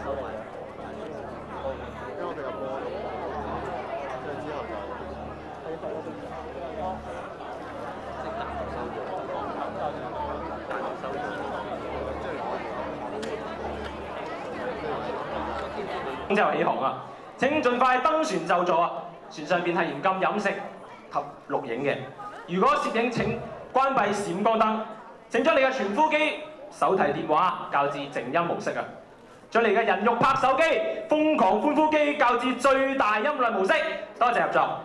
因為我哋入波，跟住之後就之後起航啊！請盡快登船就座啊！船上邊係嚴禁飲食及錄影嘅。如果攝影請關閉閃光燈。請將你嘅傳呼機、手提電話校至靜音模式啊！將你嘅人肉拍手機、瘋狂歡呼機校至最大音量模式。多謝合作。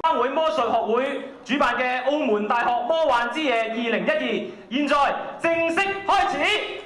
灣會魔術學會主辦嘅澳門大學魔幻之夜2012，現在正式開始。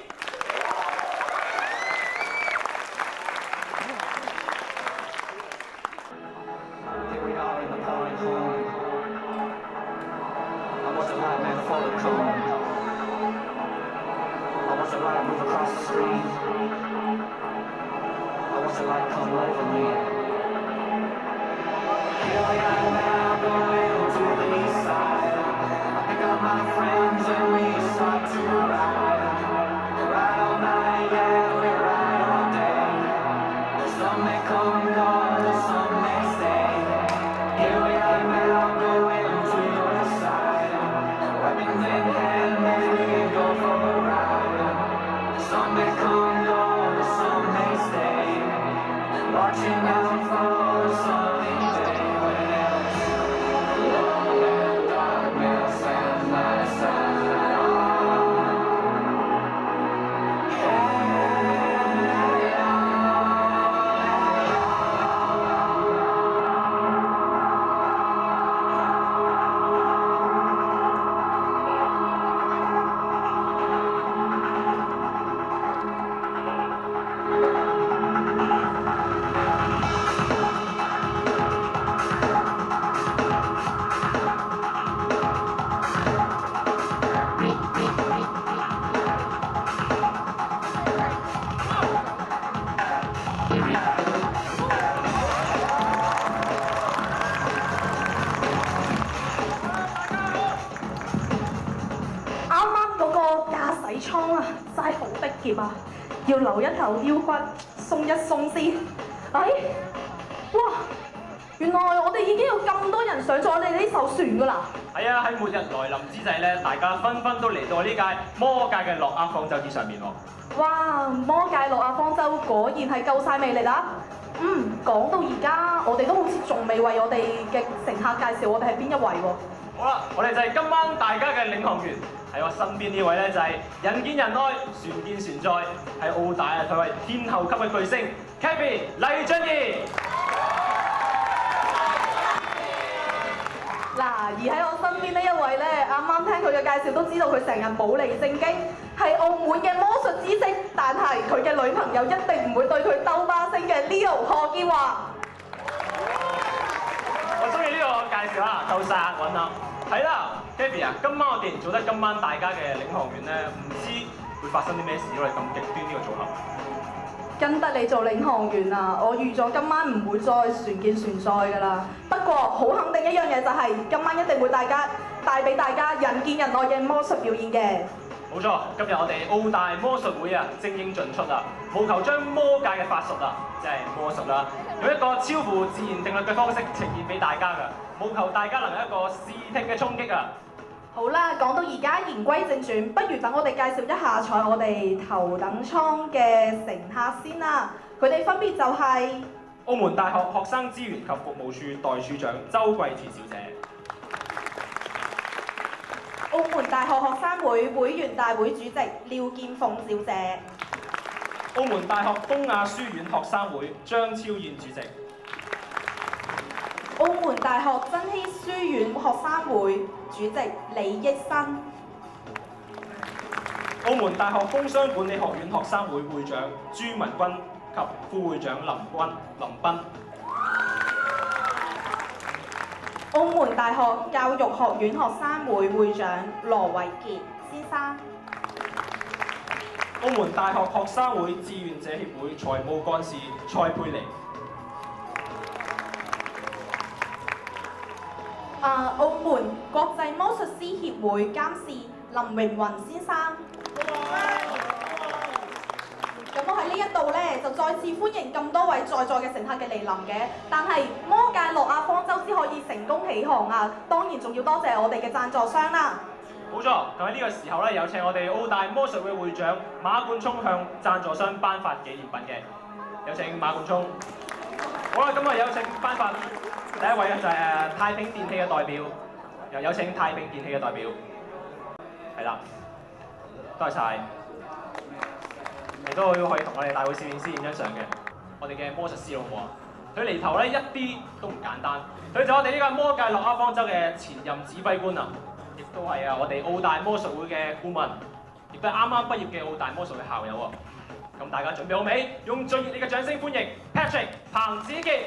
要留一頭腰骨，鬆一鬆先。哎，哇！原來我哋已經有咁多人上咗我哋呢艘船㗎啦。係啊，喺末日來臨之際咧，大家紛紛都嚟到呢屆魔界嘅諾亞方舟之上面喎。哇！魔界諾亞方舟果然係夠晒魅力啦。講到而家，我哋都好似仲未為我哋嘅乘客介紹我哋係邊一位喎。好啦，我哋就係今晚大家嘅領航員。喺我身邊呢位咧就係人見人愛、船見船載，喺澳大啊佢為天后級嘅巨星 Kevin 黎俊賢。嗱，而喺我身邊呢一位咧，啱啱聽佢嘅介紹都知道佢成日冇嚟正經，係澳門嘅魔術之星，但係佢嘅女朋友一定唔會對佢兜巴星嘅 Leo 何建華。我中意呢個介紹啊，夠晒押韻啊！係啦 ，Kevin 啊，今晚我既然做得今晚大家嘅領航員咧，唔知會發生啲咩事？因為咁極端呢個組合。跟得你做領航員啊，我預咗今晚唔會再船見船載㗎啦。不過好肯定一樣嘢就係、今晚一定會帶俾大家人見人愛嘅魔術表演嘅。冇錯，今日我哋澳大魔術會啊精英盡出啊，務求將魔界嘅法術啊，即係魔術啦，用一個超乎自然定律嘅方式呈現俾大家㗎，務求大家能有一個視聽嘅衝擊啊！好啦，講到而家言歸正傳，不如等我哋介紹一下坐我哋頭等艙嘅乘客先啦。佢哋分別就係、澳門大學學生資源及服務處代處長周桂田小姐。澳門大學學生會會員大會主席廖建鳳小姐。澳門大學東亞書院學生會張超燕主席。澳門大學珍稀書院學生會主席李益新。澳門大學工商管理學院學生會會長朱文君及副會長林斌。澳門大學教育學院學生會會長羅維傑先生。澳門大學學生會志願者協會財務幹事蔡佩妮。澳門國際魔術師協會監事林榮雲先生。咁我喺呢一度咧就再次歡迎咁多位在座嘅乘客嘅嚟臨嘅，但係魔界諾亞方舟之可以成功起航啊，當然仲要多謝我哋嘅贊助商啦。冇錯，咁喺呢個時候咧，有請我哋澳大魔術會會長馬冠聰向贊助商頒發紀念品嘅，有請馬冠聰。好啦，咁啊有請頒發第一位咧就係太平電器嘅代表，又有請太平電器嘅代表，係啦，多謝晒。亦都可以同我哋大會攝影師影張相嘅，我哋嘅魔術師老婆，佢嚟頭咧一啲都唔簡單，佢就我哋呢個魔界諾亞方舟嘅前任指揮官啊，亦都係我哋澳大魔術會嘅顧問，亦都係啱啱畢業嘅澳大魔術會校友喎。咁大家準備好未？用最熱烈嘅掌聲歡迎 Patrick 彭子傑。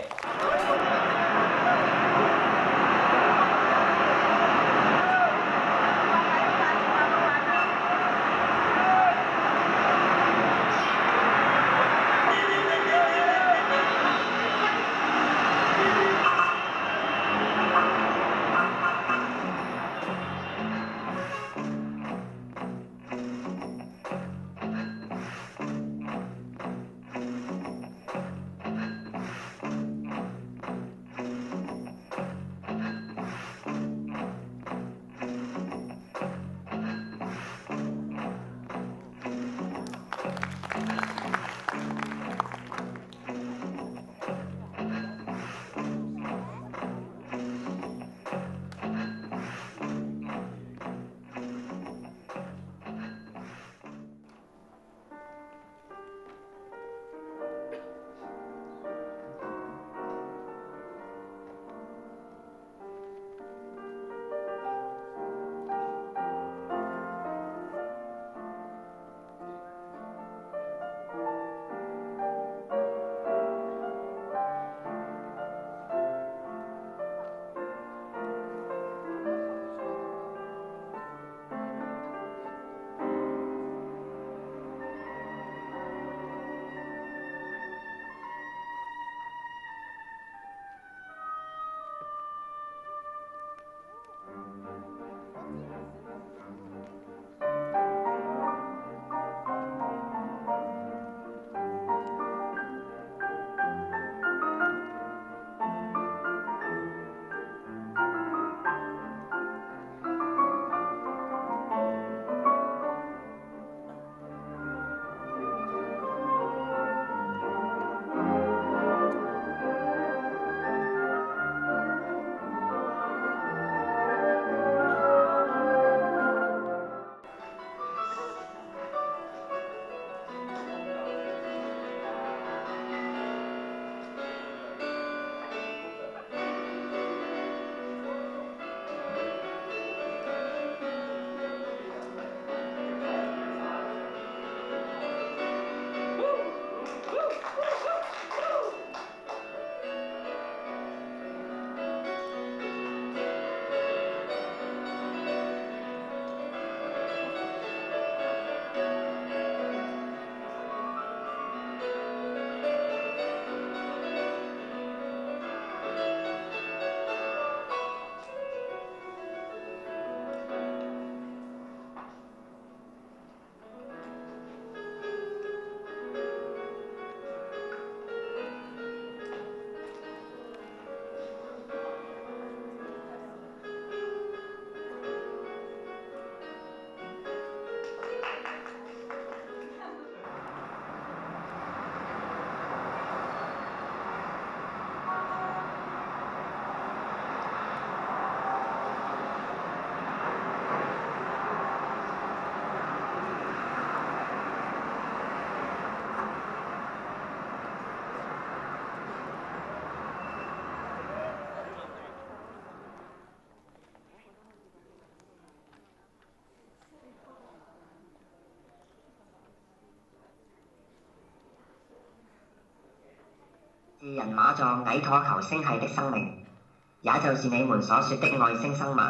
智人馬狀底妥球星系的生命，也就是你們所說的外星生物。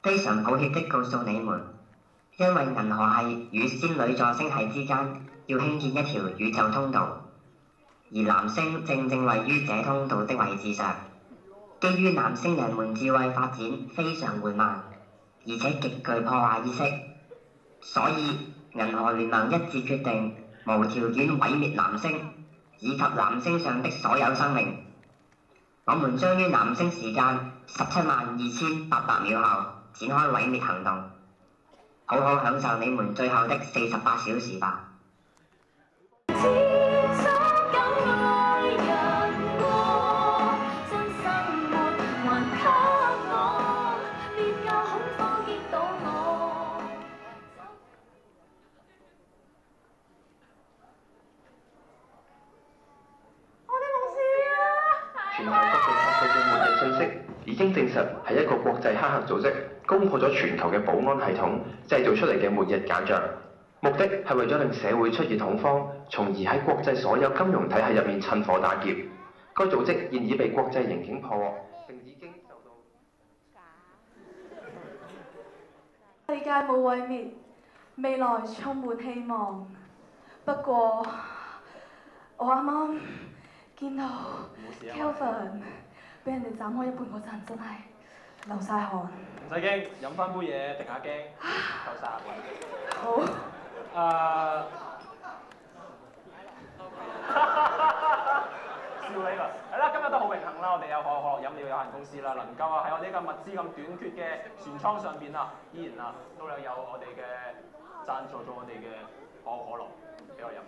非常抱歉的告訴你們，因為銀河系與仙女座星系之間要興建一條宇宙通道，而藍星正正位於這通道的位置上。基於藍星人們智慧發展非常緩慢，而且極具破壞意識，所以銀河聯盟一致決定無條件毀滅藍星以及藍星上的所有生命。我們將於藍星時間172800秒後展開毀滅行動，好好享受你們最後的48小時吧。全球各地發佈嘅末日信息已經證實係一個國際黑客組織攻破咗全球嘅保安系統，製造出嚟嘅末日假象，目的係為咗令社會出現恐慌，從而喺國際所有金融體系入面趁火打劫。該組織現已被國際刑警破獲，並已經受到世界冇毀滅，未來充滿希望。不過，我啱啱見到 Kelvin 俾人哋斬開一半嗰陣，真係流晒汗。唔使驚，飲翻杯嘢定下驚，夠晒位。好。笑你啦！係啦，今日都好榮幸啦，我哋有可樂飲料有限公司啦，能夠喺我哋呢個物資咁短缺嘅船艙上邊啊，依然啊都有我哋嘅贊助咗我哋嘅可樂俾我飲嘅。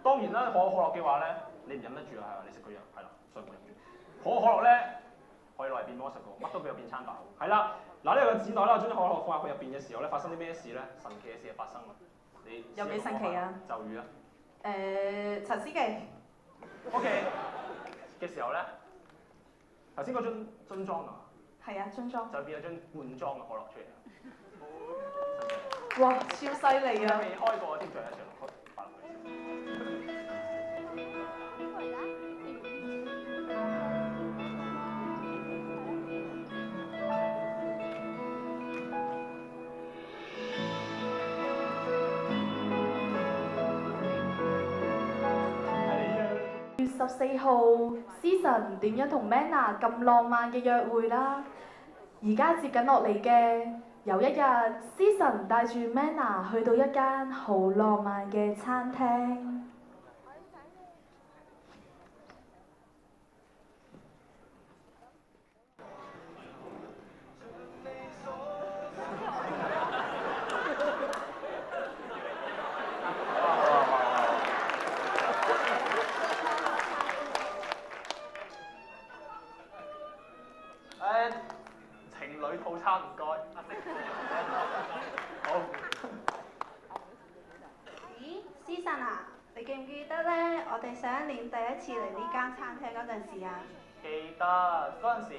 當然啦，可樂嘅話咧，你唔飲得住啊，係嘛？你食佢藥係啦，所以唔飲住。可樂咧可以攞嚟變魔術嘅，乜都俾我變餐飽。係啦，嗱呢個紙袋啦，將啲可樂放入去入邊嘅時候咧，發生啲咩事咧？神奇嘅事就發生啦！你有幾神奇啊？咒語啊！陳思琪。OK 嘅時候咧，頭先嗰樽裝啊，係啊，樽裝。就變咗樽罐裝嘅可樂出嚟。哇！超犀利啊！未開過添，仲有一隻落去，擺落去。月14號，思辰點樣同 Manna 咁浪漫嘅約會啦？而家接緊落嚟嘅，有一日，思辰帶住 Manna 去到一間好浪漫嘅餐廳。情侶套餐唔該。好。咦，思辰啊，你記唔記得咧？我哋上一年第一次嚟呢間餐廳嗰陣時啊？記得嗰陣時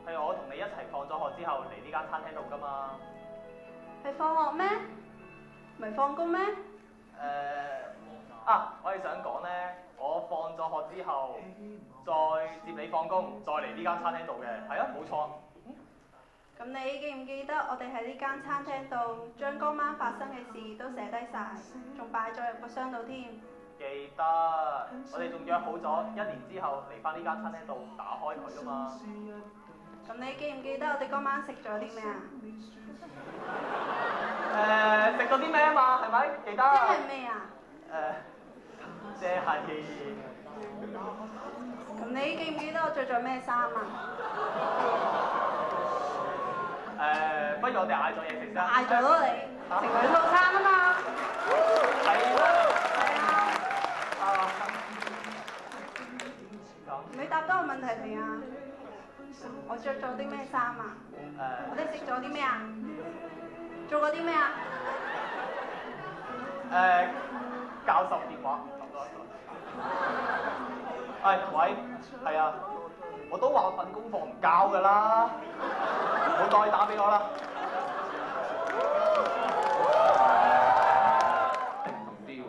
係我同你一齊放咗學之後嚟呢間餐廳度㗎嘛。係放學咩？唔係放工咩？我係想講咧，我放咗學之後再接你放工，再嚟呢間餐廳度嘅，係啊，冇錯。咁你記唔記得我哋喺呢間餐廳度將嗰晚發生嘅事都寫低晒，仲擺咗入個箱度添？記得，我哋仲約好咗1年之後嚟翻呢間餐廳度打開佢㗎嘛。咁你記唔記得我哋嗰晚食咗啲咩啊？食咗啲咩啊嘛，係咪？記得。即係咩啊？即係。咁你記唔記得我着咗咩衫啊？不如我哋嗌咗嘢食先。嗌咗咯你，情侶套餐啊嘛。係啦。你答多個問題未啊？我着咗啲咩衫啊？我哋食咗啲咩啊？做過啲咩啊？教授電話，喂，係啊，我都話份功課唔交㗎啦，唔好再打俾我啦。唔啲喎，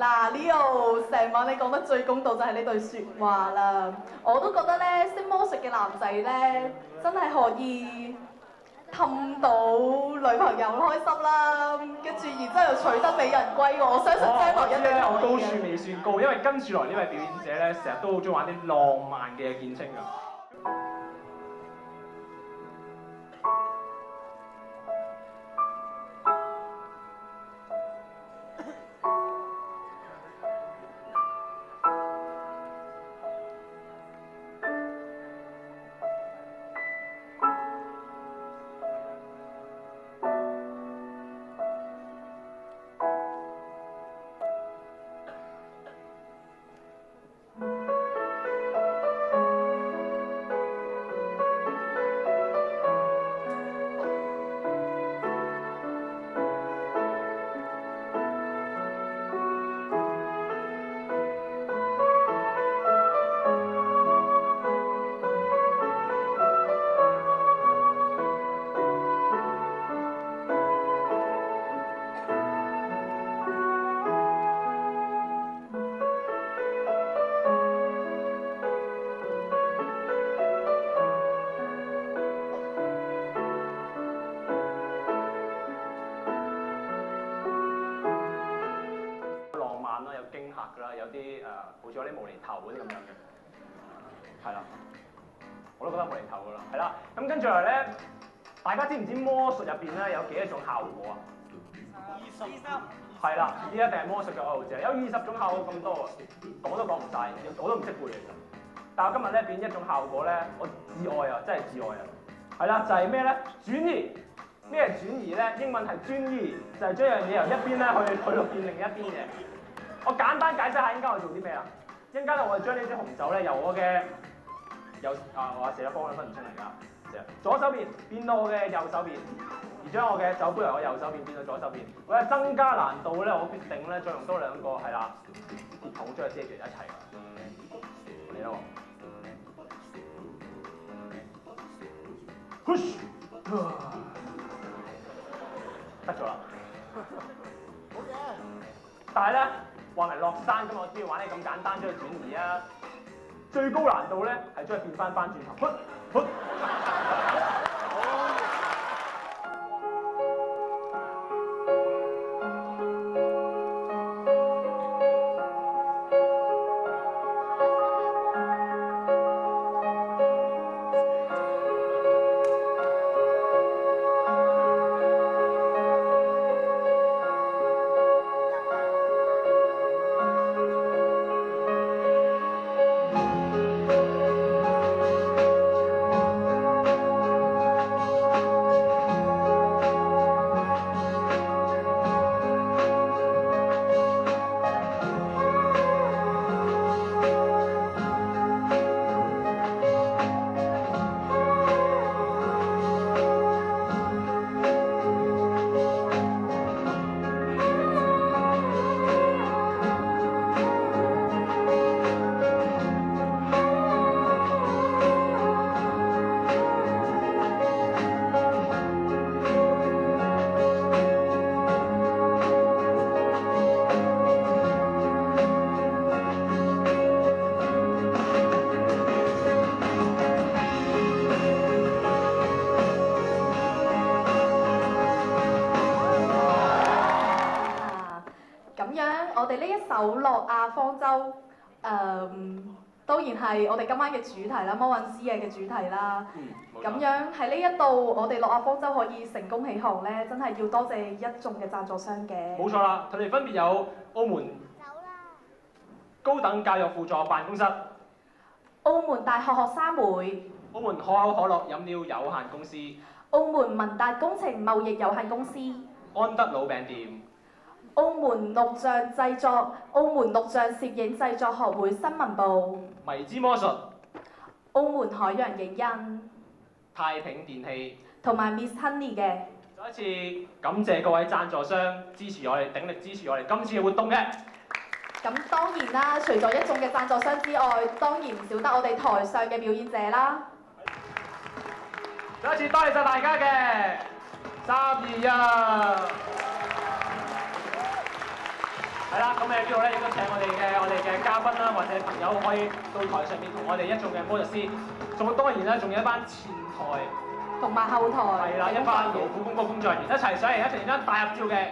嗱，Leo，成晚你講得最公道就係呢句説話啦。我都覺得咧，識魔術嘅男仔咧，真係可以氹到女朋友開心啦，跟住然之後又取得美人歸喎。我相信將來一定可以嘅。我高處未算高，因為跟住來呢位表演者咧，成日都好中意玩啲浪漫嘅見稱㗎。㗎啦，有啲好似有啲無厘頭嗰啲咁樣嘅，係啦，我都覺得無厘頭㗎啦，係啦。咁跟住嚟咧，大家知唔知魔術入邊咧有幾多種效果啊？20。係啦，呢一定係魔術嘅愛好者，有20種效果咁多啊，講都講唔晒，我都唔識背嚟㗎。但係我今日咧變一種效果咧，我至愛啊，真係至愛啊！係啦，就係咩咧？轉移。咩係轉移咧？英文係專移，就係將樣嘢由一邊咧去到變另一邊嘅。我簡單解釋下，應該我做啲咩啊？應該咧我係將呢支紅酒咧由我嘅我寫咗方向分唔出嚟㗎，左手邊變到我嘅右手邊，而將我嘅酒杯由我右手邊變到左手邊。為咗增加難度咧，我決定咧再用多2個係啦，鐵桶將佢遮住一齊嚟咯。Push。得咗啦，好嘅。但係咧，話明落山咁，我邊要玩你咁簡單將佢轉移啊？最高難度咧係將佢變翻轉頭，我哋呢一首《諾亞方舟》當然係我哋今晚嘅主題啦，魔韻之夜嘅主題啦。咁樣喺呢一度，我哋諾亞方舟可以成功起航咧，真係要多謝一眾嘅贊助商嘅。冇錯啦，佢哋分別有澳門高等教育輔助辦公室、澳門大學學生會、澳門可口可樂飲料有限公司、澳門文達工程貿易有限公司、安德魯餅店、澳門錄像製作、澳門錄像攝影製作學會新聞部、迷之魔術、澳門海洋影印、太平電器同埋 Miss Honey 嘅。再一次感謝各位贊助商支持我哋，鼎力支持我哋今次嘅活動嘅。咁當然啦，除咗一眾嘅贊助商之外，當然唔少得我哋台上嘅表演者啦。再一次多謝晒大家嘅3、2、1。係啦，咁喺呢度咧，亦都請我哋嘅嘉賓啦，或者朋友可以到台上面同我哋一眾嘅魔術師，仲當然啦，仲有一班前台同埋後台。係啦，一班勞苦功個工作人員一齊上嚟一齊影張大合照嘅。